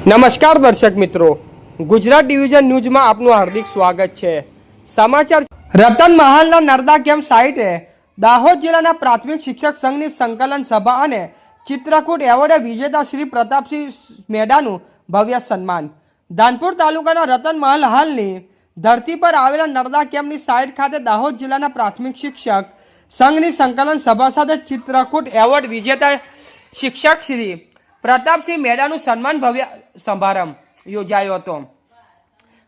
નમસ્કાર દર્શક મિત્રો, ગુજરાત ડિવિઝન ન્યૂઝમાં આપનું હાર્દિક સ્વાગત છે। સમાચાર રતન મહાલના નર્મદા કેમ્પ સાઇટે દાહોદ જિલ્લાના પ્રાથમિક શિક્ષક સંઘની સંકલન સભા અને ચિત્રકૂટ એવોર્ડ વિજેતા શ્રી પ્રતાપસિંહ મેડાનું ભવ્ય સન્માન। ધાનપુર તાલુકાના રતન મહાલ હાલની ધરતી પર આવેલા નર્મદા કેમ્પની સાઇટ ખાતે દાહોદ જિલ્લાના પ્રાથમિક શિક્ષક સંઘની સંકલન સભા સાથે ચિત્રકૂટ એવોર્ડ વિજેતા શિક્ષક શ્રી પ્રતાપસિંહ મેડાનું સન્માન ભવ્ય સમારંભ યોજાયો હતો।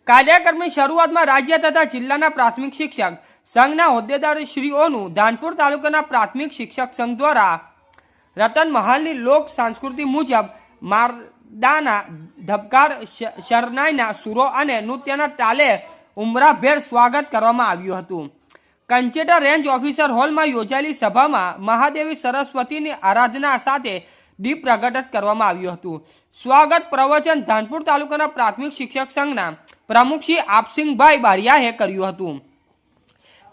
કાર્યક્રમની શરૂઆતમાં રાજ્ય તથા જિલ્લાના પ્રાથમિક શિક્ષક સંઘના હોદ્દેદારશ્રીઓનું ધાનપુર તાલુકાના પ્રાથમિક શિક્ષક સંઘ દ્વારા રતન મહાલની લોક સંસ્કૃતિ મુજબ મારદાના ધબકાર, શરણાઈના સૂરો અને નૃત્યના તાલે ઉમરાભેર સ્વાગત કરવામાં આવ્યું હતું। કંચેટા રેન્જ ઓફિસર હોલમાં યોજાયેલી સભામાં મહાદેવી સરસ્વતીની આરાધના સાથે દીપ પ્રગટ કરવામાં આવ્યું હતું। સ્વાગત પ્રવચન ધાનપુર તાલુકાના પ્રાથમિક શિક્ષક સંઘના પ્રમુખ શ્રી આપસિંહભાઈ બારિયાએ કર્યું હતું।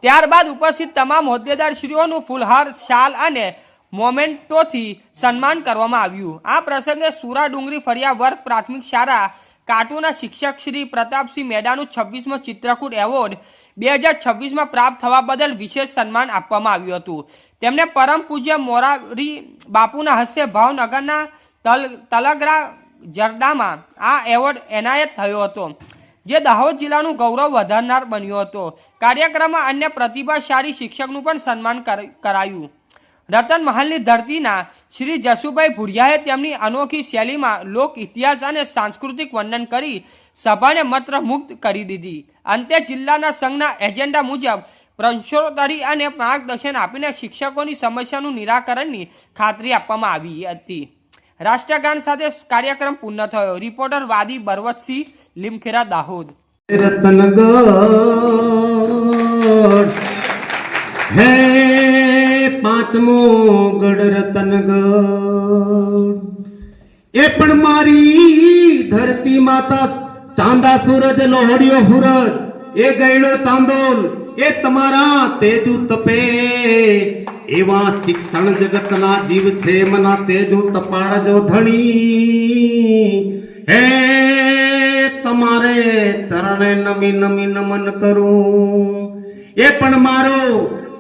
ત્યારબાદ ઉપસ્થિત તમામ હોદ્દેદારશ્રીઓનું ફૂલહાર, શાલ અને મોમેન્ટોથી સન્માન કરવામાં આવ્યું। આ પ્રસંગે સુરા ડુંગરી ફળિયા વર્ગ પ્રાથમિક શાળા કાટુના શિક્ષક શ્રી પ્રતાપસિંહ મેડાનું 26મો ચિત્રકૂટ એવોર્ડ 2026માં પ્રાપ્ત થવા બદલ વિશેષ સન્માન આપવામાં આવ્યું હતું। તેમને પરમ પૂજ્ય મોરારી બાપુના હસ્તે ભાવનગરના તલગરા જરડામાં આ એવોર્ડ એનાયત થયો હતો, જે દાહોદ જિલ્લાનું ગૌરવ વધારનાર બન્યો હતો। કાર્યક્રમમાં અન્ય પ્રતિભાશાળી શિક્ષકનું પણ સન્માન કરાયું। રતન મહાલની ધરતીના શ્રી જસુભાઈ ભુડિયાએ તેમની અનોખી શૈલીમાં લોક ઇતિહાસ અને સાંસ્કૃતિક વર્ણન કરી સભાને મંત્રમુગ્ધ કરી દીધી। અંતે જિલ્લાના સંઘના એજન્ડા મુજબ પ્રશ્નોત્તરી અને માર્ગદર્શન આપીને શિક્ષકોની સમસ્યાનું નિરાકરણની ખાતરી આપવામાં આવી હતી। રાષ્ટ્રગાન સાથે કાર્યક્રમ પૂર્ણ થયો। રિપોર્ટર વાદી બરવતસિંહ, લીમખેડા, દાહોદ। પાંચમો ગઢ રતનગઢ એ પણ મારી ધરતી માતા, ચાંદા સૂરજ લોહડિયો હુરજ એ ગયડો ચાંદોલ એ તમારા તેજુ તપે, એવા શિક્ષણ જગતના જીવ છે મના તેજુ તપાડજો ધણી। હે તમારે ચરણે નમી નમી નમન કરું। એ પણ મારો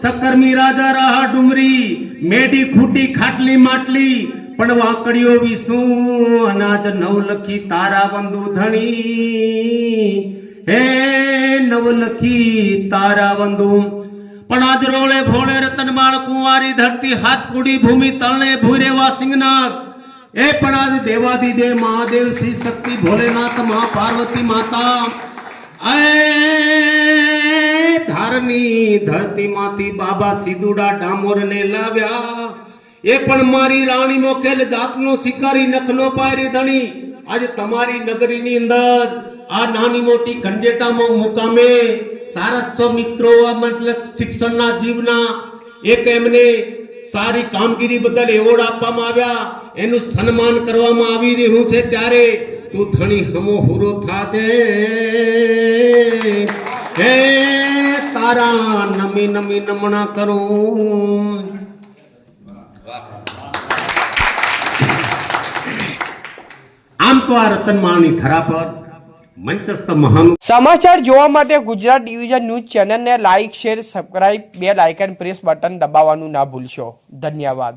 સકરમી રાજા રાહ ડુમરી, મેડી ખૂટી ખાટલી માટલી પણ વાકડીઓ વિશું અનાજ નવલખી તારા બંધુ ધણી। હે નવલખી તારા બંધુ પણ આજ રોળે ભોળે રતનમાળ કુંવારી ધરતી હાથ પૂડી ભૂમિ તળને ભૂરેવા સિંહનાથ, એ પણ આજ દેવાદિદેવ મહાદેવ શ્રી શક્તિ ભોલેનાથ મા પાર્વતી માતા ધારની ધરતી માંથી બાબા સીધુડા ડામોર ને લાવ્યા। એ પણ મારી રાણી નો ખેલ જાતનો શિકારી નખનો પાયરી ધણી, આજે તમારી નગરીની અંદર આ નાની મોટી કંજેટામાં મુકામે સારસ્વ મિત્રો મતલબ શિક્ષણના જીવના એક એમને સારી કામગીરી બદલ એવોર્ડ આપવામાં આવ્યા, એનું સન્માન કરવામાં આવી રહ્યું છે। ત્યારે તું ધણી હમો હુરો થાજે, હે તારા નમી નમી નમણા કરું। આમ તો આ રતનમાળની ધરા પર મંચસ્થ મહાન સમાચાર જોવા માટે ગુજરાત ડિવિઝન ન્યૂઝ ચેનલને like, share, subscribe, bell icon press button દબાવવાનું ના ભૂલશો। ધન્યવાદ।